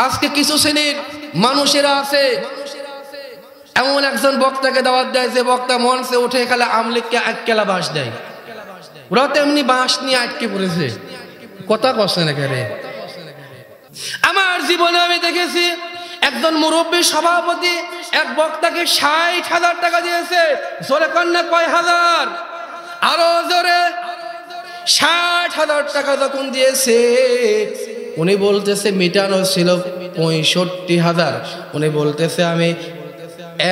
আজকে কিছু শ্রেণীর মানুষেরা আছে এমন একজন বক্তাকে দাওয়াত দেয় যে বক্তা মঞ্চে উঠে খালি আমলিগকে আটকেলা বাঁশ দেয়, ওরা তো এমনি বাঁশ নিয়ে আটকে পড়েছে। কথা কষ্ট না রে। আমার জীবনে আমি দেখেছি একজন মুরব্বী সভাপতি এক বক্তাকে ৬০,০০০ টাকা দিয়েছে। জোরে কন্যা কয় হাজার? আরো জোরে। ৬০,০০০ টাকা যখন দিয়েছে, উনি বলতেছে মিটানো ছিল ৬৫,০০০। উনি বলতেছে আমি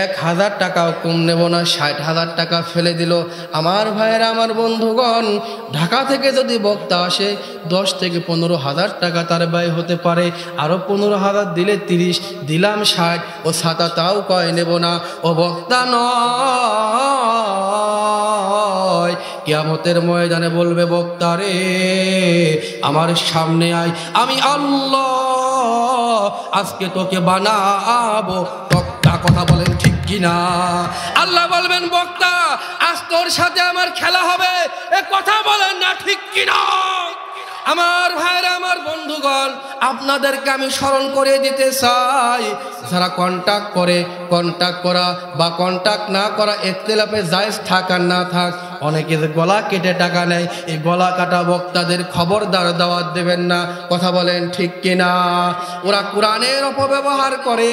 ১,০০০ টাকাও কম নেব না, ৬০,০০০ টাকা ফেলে দিল। আমার ভাইয়েরা, আমার বন্ধুগণ, ঢাকা থেকে যদি বক্তা আসে ১০ থেকে ১৫,০০০ টাকা তার ব্যয় হতে পারে। আরো ১৫,০০০ দিলে ৩০, দিলাম ৬০। ও ছাতা তাও কয় নেব না। ও বক্তা নয়, কিয়ামতের ময়দানে বলবে বক্তা রে আমার সামনে আয়, আমি আল্লাহ আজকে তোকে বানাবো বক্তা। কথা বলেন ঠিক কিনা? আল্লাহ বলবেন বক্তা আজ তোর সাথে আমার খেলা হবে। এ কথা বলেন না ঠিক কিনা? আমার ভাইরা, আমার বন্ধুগণ, আপনাদেরকে আমি স্মরণ করে দিতে চাই, যারা কন্টাক্ট করে, কন্টাক্ট করা বা কন্টাক্ট না করা ইখতিলাফে জায়েজ থাক আর না থাক, অনেকে যে গলা কেটে টাকা নেয়, এই গলা কাটা বক্তাদের খবরদার দাওয়াত দেবেন না। কথা বলেন ঠিক কিনা? ওরা কোরআনের অপব্যবহার করে,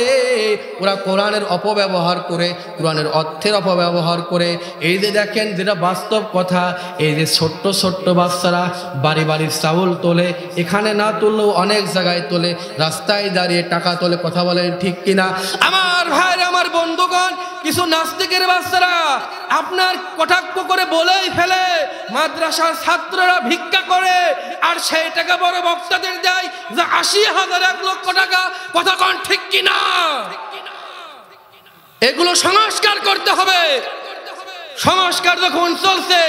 ওরা কোরআনের অপব্যবহার করে, কোরআনের অর্থের অপব্যবহার করে। এই যে দেখেন, যেটা বাস্তব কথা, এই যে ছোট্ট ছোট্ট বাচ্চারা বাড়ি বাড়ি চাউল তোলে, এখানে না তুললেও অনেক জায়গায় তোলে, রাস্তায় দাঁড়িয়ে টাকা তোলে। কথা বলেন ঠিক কিনা? আমার ভাইরা, আমার বন্ধুগণ, কিছু নাস্তিকের বাচ্চারা আপনার কটাক্ষ করে বলেই ফেলে মাদ্রাসার ছাত্ররা ভিক্ষা করে, আর সেই টাকা বড় বক্তাদের দেয় যে ৮০,০০০, ১,০০,০০০ টাকা। কথা কন ঠিক কিনা? এগুলো সংস্কার করতে হবে। সংস্কার যখন চলছে,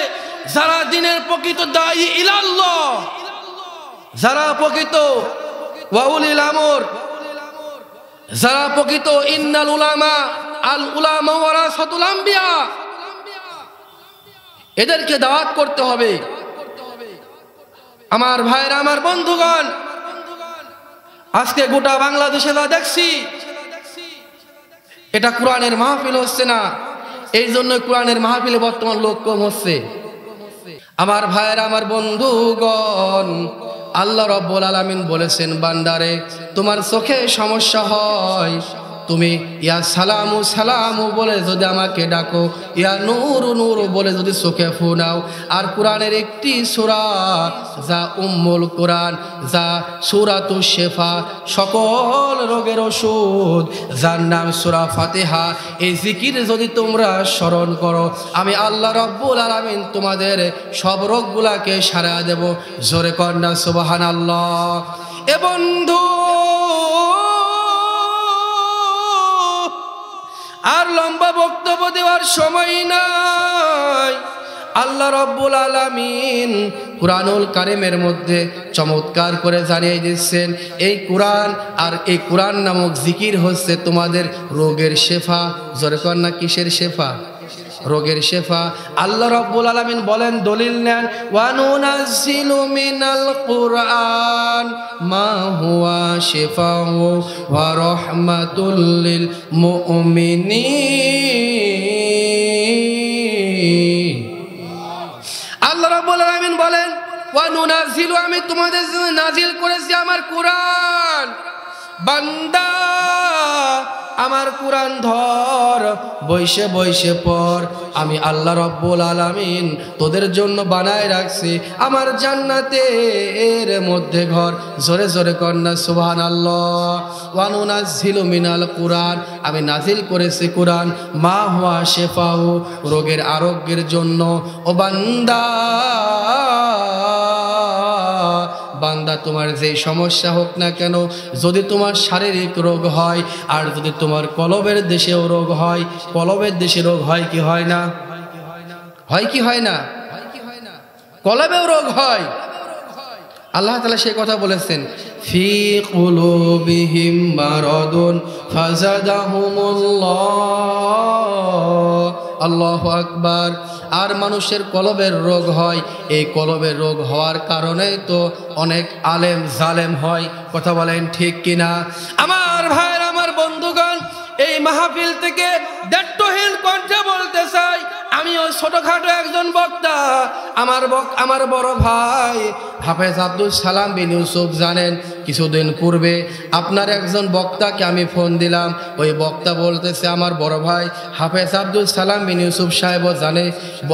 যারা দিনের প্রকৃত দায়ী ইলাল্লাহ, যারা প্রকৃত ওয়াউলিল আমর, যারা প্রকৃত ইন্নাল উলামা আল উলামা ওয়ারাসাতুল আম্বিয়া, এদেরকে দাওয়াত করতে হবে। আমার ভাইরা, আমার বন্ধুগণ, আজকে গোটা বাংলাদেশে যা দেখছি, এটা কোরআনের মাহফিল হচ্ছে না। এই জন্য কোরআনের মাহফিলে বর্তমান লোক কম হচ্ছে। আমার ভাইরা, আমার বন্ধুগণ, আল্লাহ রাব্বুল আলামিন বলেছেন, বান্দারে তোমার চোখে সমস্যা হয়, তুমি ইয়া সালামু সালামু বলে যদি আমাকে ডাকো, ইয়া নূরু নূরু বলে যদি চোখে ফু নাও, আর কোরআনের একটি সূরা যা উম্মুল কোরআন, যা সূরাতুশ শিফা, সকল রোগের ওষুধ, যার নাম সূরা ফাতিহা, এই জিকির যদি তোমরা স্মরণ করো, আমি আল্লাহ রাব্বুল আলামিন তোমাদের সব রোগগুলাকে সারা দেব। জোরে কন্যা সুবহানাল্লাহ। এ বন্ধু, আর লম্বা বক্তব্য দেওয়ার সময় নাই। আল্লাহ রাব্বুল আলামিন কুরআনুল কারীমের মধ্যে চমৎকার করে জানিয়ে দিচ্ছেন, এই কোরআন আর এই কোরআন নামক জিকির হচ্ছে তোমাদের রোগের শেফা। জোরে কর না, কিসের শেফা? রোগের শেফা। আল্লাহ রাব্বুল আলামিন বলেন, দলিল নেন, ওয়া নুনাজ্জিলু মিনাল কুরআন মা হুয়া শিফাউ ওয়া রাহমাতুল লিল মুমিনিন। আল্লাহ রাব্বুল আলামিন বলেন, ওয়া নুনাজ্জিলু, আমি তোমাদের জন্য নাজিল করেছি আমার কোরআন। বান্দা আমার কোরআন ধর, বইসে বইসে পড়। আমি আল্লাহ রাব্বুল আলামিন তোদের জন্য বানায় রাখছি আমার জান্নাতের মধ্যে ঘর। জোরে জোরে কন্যা সুবহানাল্লাহ। ওয়া নুনাজ্জিলু মিনাল কুরআন, আমি নাজিল করেছি কোরআন, মা হুয়া শিফাউ, রোগের আরোগ্যের জন্য। ও বান্দা, বান্দা তোমার যে সমস্যা হোক না কেন, যদি তোমার শারীরিক রোগ হয়, আর যদি তোমার কলবের দেশেও রোগ হয়, কলবের দেশে রোগ হয় কি হয় না? হয় কি হয় না? কলবেও রোগ হয়। আল্লাহ তাআলা সেই কথা বলেছেন, ফি কুলুবিহিম মারাদুন ফাজাদাহুমুল্লাহ আল্লাহু আকবার। আর মানুষের কলবের রোগ হয়, এই কলবের রোগ হওয়ার কারণেই তো অনেক আলেম জালেম হয়। কথা বলেন ঠিক কিনা? আমার ভাইয়ের, আমার বন্ধুগণ, এই মাহফিল থেকে দায়িত্বহীন কণ্ঠে বলতে চাই, আমি ওই ছোটখাটো একজন বক্তা। আমার বড় ভাই হাফেজ আব্দুল সালাম বিন ইউসুফ জানেন, কিছুদিন পূর্বে আপনার একজন বক্তাকে আমি ফোন দিলাম। ওই বক্তা বলতেছে আমার বড় ভাই হাফেজ আব্দুল সালাম বিন ইউসুফ সাহেবও জানে।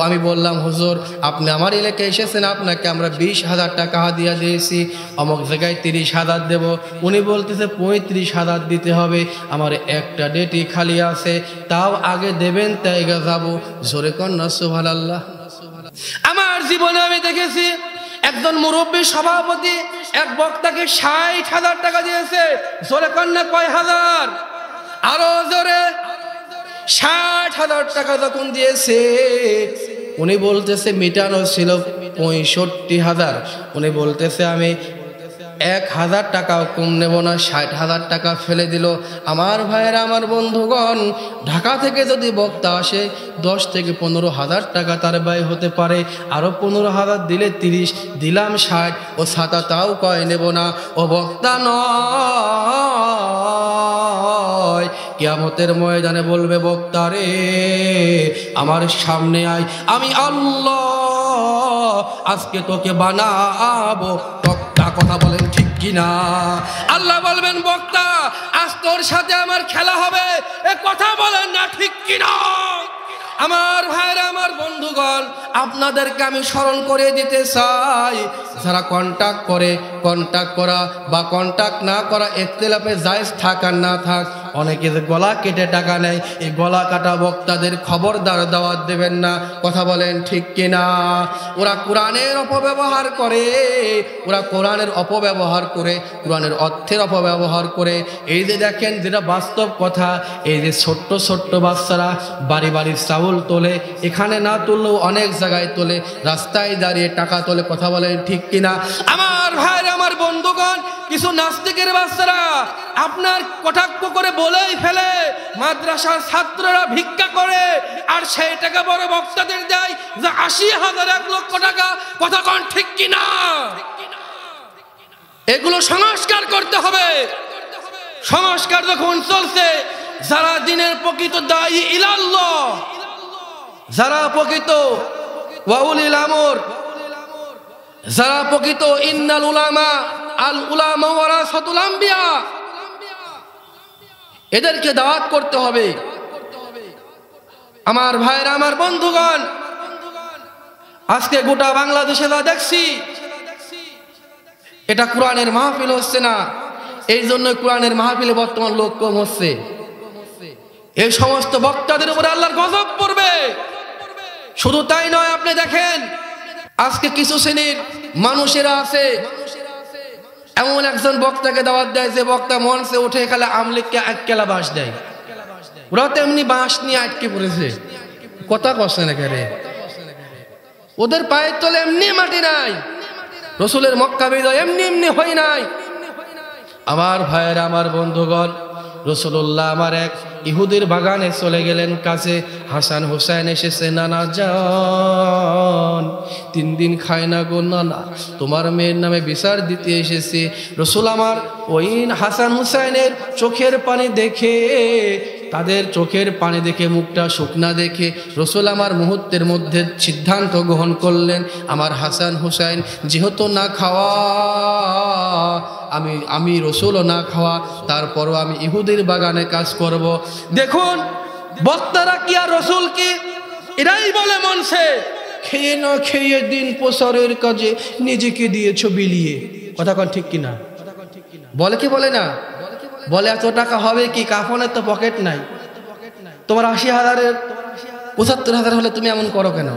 আমি বললাম হুজুর, আপনি আমার এলাকায় এসেছেন, আপনাকে আমরা 20,000 টাকা হাদিয়া দিয়েছি, অমুক জায়গায় 30,000 দেব। উনি বলতেছে 35,000 দিতে হবে, আমার একটা ডেটই খালি আছে, তাও আগে দেবেন তাই যাবো। জোরে কন্যা সুবহানাল্লাহ। আমার জীবনে আমি দেখেছি একজন মুরব্বী সভাপতি এক বক্তাকে 60,000 টাকা দিয়েছে। জোরে কন্যা কয় হাজার? আরো জোরে। 60,000 টাকা যখন দিয়েছে, উনি বলতেছে মিটানো ছিল 65,000। উনি বলতেছে আমি 1,000 টাকাও কম নেব না, 60,000 টাকা ফেলে দিল। আমার ভাইয়েরা, আমার বন্ধুগণ, ঢাকা থেকে যদি বক্তা আসে 10 থেকে 15,000 টাকা তার ব্যয় হতে পারে। আরও 15,000 দিলে 30, দিলাম 60, ও ছাতা তাও কয় নেব না। ও বক্তা নয়, কিয়ামতের ময়দানে বলবে বক্তা রে আমার সামনে আয়, আমি আল্লাহ আজকে তোকে বানাবো বক্তা। কথা বলেন ঠিক কিনা? আল্লাহ বলবেন বক্তা আজ তোর সাথে আমার খেলা হবে, এ কথা বলেন না ঠিক কিনা? আমার ভাইরা, আমার বন্ধুগণ, আপনাদেরকে আমি স্মরণ করে দিতে চাই, যারা কন্টাক্ট করে, কন্টাক্ট করা বা কন্টাক্ট না করা ইখতিলাফে জায়েজ থাক আর না থাক, অনেকে যে গলা কেটে টাকা নেয়, এই গলা কাটা বক্তাদের খবরদার দাওয়াত দেবেন না। কথা বলেন ঠিক কিনা? ওরা কোরআনের অপব্যবহার করে, ওরা কোরআনের অপব্যবহার করে, কোরআনের অর্থের অপব্যবহার করে। এই যে দেখেন, যেটা বাস্তব কথা, এই যে ছোট্ট ছোট্ট বাচ্চারা বাড়ি বাড়ি চাউল তোলে, এখানে না তুললেও অনেক জায়গায় তোলে, রাস্তায় দাঁড়িয়ে টাকা তোলে। কথা বলেন ঠিক কিনা? আমার ভাইরা, আমার বন্ধুগণ, কিছু নাস্তিকের বাচ্চারা আপনার কটাক্ষ করে বলেই ফেলে মাদ্রাসার ছাত্ররা ভিক্ষা করে, আর সেই টাকা বড় বক্তাদের দেয় যে 80,000 1 লক্ষ টাকা। কথা কোন ঠিক কিনা? এগুলো সংস্কার করতে হবে। সংস্কার যখন চলছে, যারা দিনের প্রকৃত দায়ী ইলাল্লাহ, যারা প্রকৃত ওয়াউলিল আমর, যারা প্রকৃত ইন্নাল উলামা আল উলামা ওয়ারাসাতুল আম্বিয়া, এদেরকে দাওয়াত করতে হবে। আমার ভাইরা, আমার বন্ধুগণ, আজকে গোটা বাংলাদেশে যা দেখছি, এটা কোরআনের মাহফিল হচ্ছে না। এই জন্য কোরআনের মাহফিলে বর্তমান লোক কম হচ্ছে। এই সমস্ত বক্তাদের উপরে আল্লাহর গজব পড়বে। শুধু তাই নয়, আপনি দেখেন আজকে কিছু শ্রেণীর মানুষেরা আছে, এমন একজন বক্তাকে দাওয়াত দেয় যে বক্তা মঞ্চে উঠে খালে আমলিককে আটকেলা বাঁশ দেয়। ওরা তেমনি বাঁশ নিয়ে আটকে পড়েছে। কথা কষ্ট না রে, ওদের পায়ের তলে এমনি মাটি নাই, রসুলের মক্কা বিজয় এমনি এমনি হয় নাই। আমার ভাইয়েরা, আমার বন্ধুগণ, রসুল্লাহ আমার এক ইহুদির বাগানে চলে গেলেন কাছে। হাসান হুসাইন এসেছে, নানা যান 3 দিন খায় না গো নানা, তোমার মেয়ের নামে বিচার দিতে এসেছে। রসুল আমার ওই হাসান হুসাইনের চোখের পানি দেখে, তাদের চোখের পানি দেখে, মুখটা শুকনা দেখে রসুল আমার মুহূর্তের মধ্যে সিদ্ধান্ত গ্রহণ করলেন, আমার হাসান হুসাইন যেহেতু না খাওয়া, আমি রসুলও না খাওয়া, তারপরও আমি ইহুদির বাগানে কাজ করব। দেখুন বক্তারা কি আর রসুল কি, এরাই বলে মনসে, খেয়ে না খেয়ে দিন প্রসারের কাজে নিজেকে দিয়েছ বিলিয়ে। কথা কন ঠিক কিনা? বলে কি বলে না? বলে এত টাকা হবে কি, কাফনের তো পকেট নাই, তোমার 80,000-এর 75,000 হলে তুমি এমন করো কেন?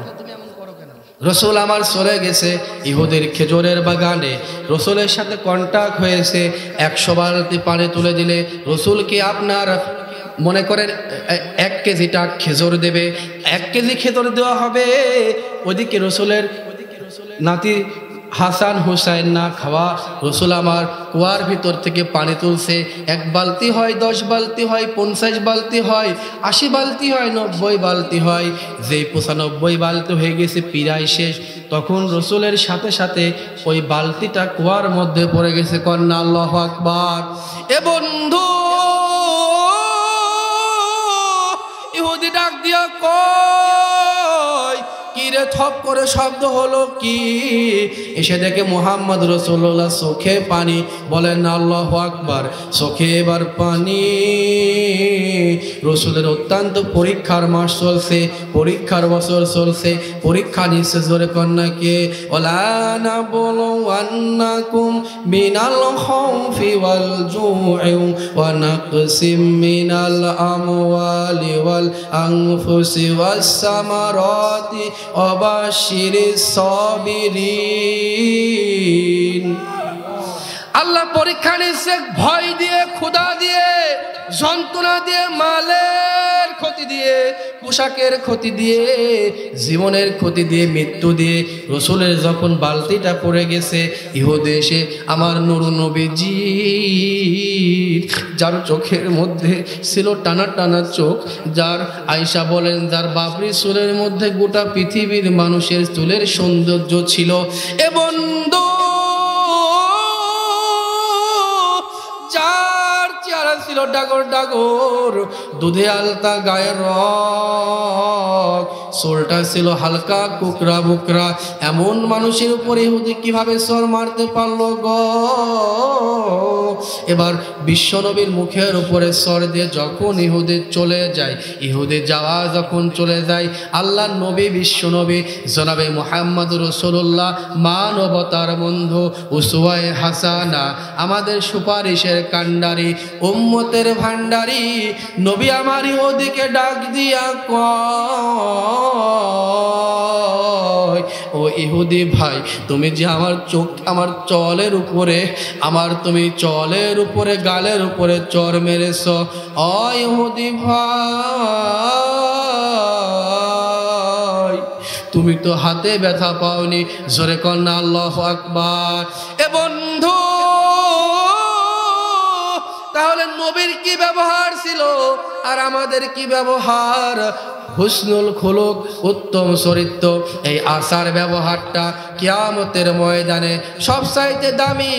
রসুল আমার চলে গেছে ইহুদের খেজুরের বাগানে, রসুলের সাথে কন্টাক্ট হয়েছে। 100 বালতি পানি তুলে দিলে রসুলকে আপনার মনে করেন 1 কেজিটা খেজুর দেবে, 1 কেজি খেজুর দেওয়া হবে। ওদিকে রসুলের নাতি হাসান হুসাইন না খাওয়া, রসুল আমার কুয়ার ভিতর থেকে পানি তুলছে। 1 বালতি হয়, 10 বালতি হয়, 50 বালতি হয়, 80 বালতি হয়, 90 বালতি হয়। যেই 95 বালতি হয়ে গেছে, পিরায় শেষ, তখন রসুলের সাথে সাথে ওই বালতিটা কুয়ার মধ্যে পড়ে গেছে। কন্যা আল্লাহু আকবার। এ বন্ধু, ইহুদি ডাক দিয়া কয়, কি রে, থপ করে শব্দ হলো কি? এসে দেখে মুহাম্মদ রাসূলুল্লাহ চোখে পানি। বলেন আল্লাহু আকবার। চোখে এবার পানি। রসুলের অত্যন্ত পরীক্ষার মাস চলছে, পরীক্ষার বছর চলছে, পরীক্ষা নিচ্ছে। জোরে কন্যাকে ওয়ালা নাবলুওয়ান্নাকুম মিনাল খাউফি ওয়াল জু'i ওয়া নাকসিম মিনাল আমওয়ালি ওয়াল আনফুসি ওয়াস সামারাতি ওয়া বাশশিরিস সাবিরিন। আল্লাহ পরীক্ষা নিচ্ছে ভয় দিয়ে, ক্ষুধা দিয়ে, যন্ত্রণা দিয়ে, মালের ক্ষতি দিয়ে, পোশাকের ক্ষতি দিয়ে, জীবনের ক্ষতি দিয়ে, মৃত্যু দিয়ে। রসুলের যখন বালতিটা পড়ে গেছে, ইহুদি এসে আমার নূর নবীজি, যার চোখের মধ্যে ছিল টানা টানা চোখ, যার আয়েশা বলেন যার বাবরি চুলের মধ্যে গোটা পৃথিবীর মানুষের চুলের সৌন্দর্য ছিল, এ বন্ধু যার চেহারা ছিল ডাগর ডাগর, দুধে আলতা গায়ের রং, চুলটা ছিল হালকা কুকরা বুকরা, এমন মানুষের উপরে ইহুদি কিভাবে সর মারতে পারলো গো? এবার বিশ্বনবীর মুখের উপরে সর দিয়ে যখন ইহুদি চলে যায়, ইহুদি যাওয়া যখন চলে যায়, আল্লাহ নবী বিশ্বনবী জনাবে মুহাম্মদ রাসূলুল্লাহ মানবতার বন্ধু, উসওয়ায়ে হাসানা, আমাদের সুপারিশের কান্ডারি, উম্মতের ভান্ডারি নবী আমার ইহুদিকে ডাক দিয়া কয়, ও ইহুদি ভাই, তুমি যে আমার চোখ, আমার চলের উপরে, আমার তুমি চলের উপরে, গালের উপরে চর মেরেছ, ও ইহুদি ভাই, তুমি তো হাতে ব্যথা পাওনি। জোরে কন্যা আল্লাহু আকবার। এ বন্ধু, তাহলে নবীর কি ব্যবহার ছিল আর আমাদের কি ব্যবহার? হুসনুল খুলুক, উত্তম চরিত্র, এই আচার ব্যবহারটা কিয়ামতের ময়দানে সবচাইতে দামি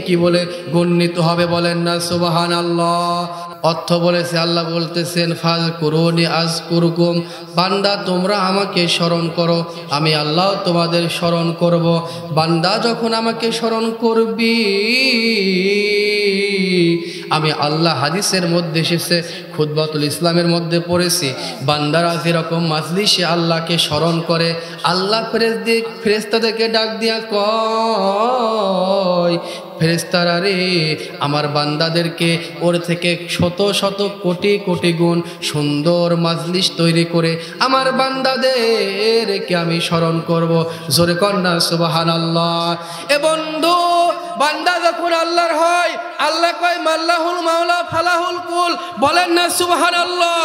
কি বলে গণ্যিত হবে? বলেন না সুবহানাল্লাহ। অর্থ বলেছে, আল্লাহ বলতেছেন ফাযকুরুনি আযকুরকুম, বান্দা তোমরা আমাকে স্মরণ করো, আমি আল্লাহ তোমাদের স্মরণ করব। বান্দা যখন আমাকে স্মরণ করবি, আমি আল্লাহ হাদিসের মধ্যে এসেছে, খুতবাতুল ইসলামের মধ্যে পড়েছি, বান্দারা যেরকম মাজলিসে আল্লাহকে স্মরণ করে, আল্লাহ ফেরেশতাদেরকে ডাক দিয়া কয়, ফেরেশতারা রে, আমার বান্দাদেরকে ওর থেকে শত শত কোটি কোটি গুণ সুন্দর মাজলিস তৈরি করে আমার বান্দাদেরকে আমি স্মরণ করব। জোরে কন্যা সুবহানাল্লাহ। এ বন্ধু, বান্দা যখন আল্লাহর হয়, আল্লাহ কয় মাল্লাহুল মাওলা ফালাহুল কুল, বলেন না সুবহানাল্লাহ।